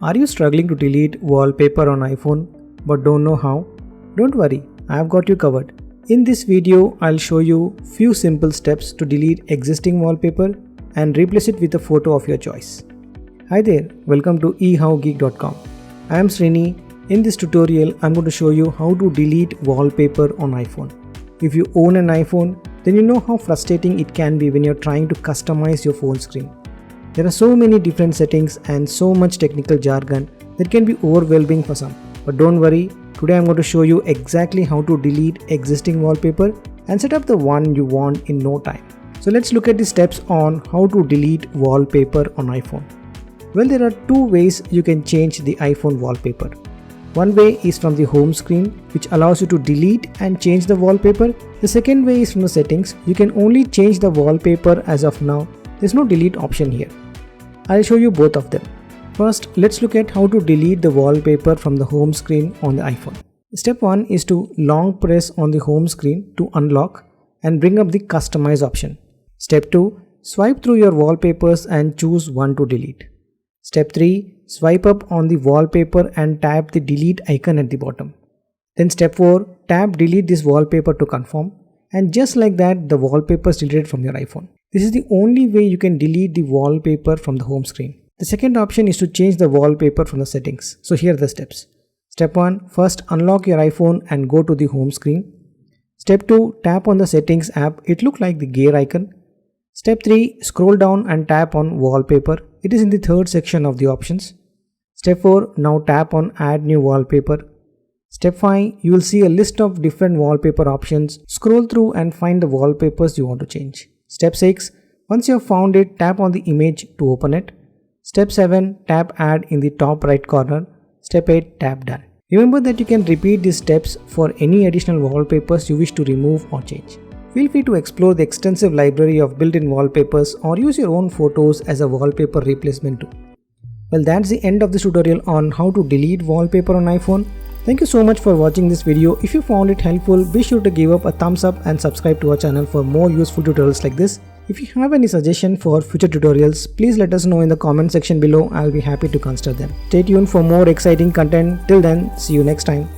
Are you struggling to delete wallpaper on iPhone but don't know how? Don't worry, I've got you covered. In this video, I'll show you few simple steps to delete existing wallpaper and replace it with a photo of your choice. Hi there, welcome to eHowGeek.com. I am Srini. In this tutorial, I'm going to show you how to delete wallpaper on iPhone. If you own an iPhone, then you know how frustrating it can be when you're trying to customize your phone screen. There are so many different settings and so much technical jargon that can be overwhelming for some. But don't worry, today I'm going to show you exactly how to delete existing wallpaper and set up the one you want in no time. So let's look at the steps on how to delete wallpaper on iPhone. Well, there are two ways you can change the iPhone wallpaper. One way is from the home screen, which allows you to delete and change the wallpaper. The second way is from the settings. You can only change the wallpaper as of now. There's no delete option here. I'll show you both of them. First, let's look at how to delete the wallpaper from the home screen on the iPhone. Step 1 is to long press on the home screen to unlock and bring up the customize option. Step 2, swipe through your wallpapers and choose one to delete. Step 3, swipe up on the wallpaper and tap the delete icon at the bottom. Then step 4, tap delete this wallpaper to confirm, and just like that the wallpaper is deleted from your iPhone. This is the only way you can delete the wallpaper from the home screen. The second option is to change the wallpaper from the settings. So here are the steps. Step 1, first unlock your iPhone and go to the home screen. Step 2, tap on the settings app. It looks like the gear icon. Step 3, scroll down and tap on wallpaper. It is in the third section of the options. Step 4, now tap on add new wallpaper. Step 5, you will see a list of different wallpaper options. Scroll through and find the wallpapers you want to change. Step 6, once you have found it, tap on the image to open it. Step 7, tap add in the top right corner. Step 8, tap done. Remember that you can repeat these steps for any additional wallpapers you wish to remove or change. Feel free to explore the extensive library of built-in wallpapers or use your own photos as a wallpaper replacement too. Well, that's the end of this tutorial on how to delete wallpaper on iPhone. Thank you so much for watching this video. If you found it helpful, be sure to give up a thumbs up and subscribe to our channel for more useful tutorials like this. If you have any suggestion for future tutorials, please let us know in the comment section below. I'll be happy to consider them. Stay tuned for more exciting content. Till then, see you next time.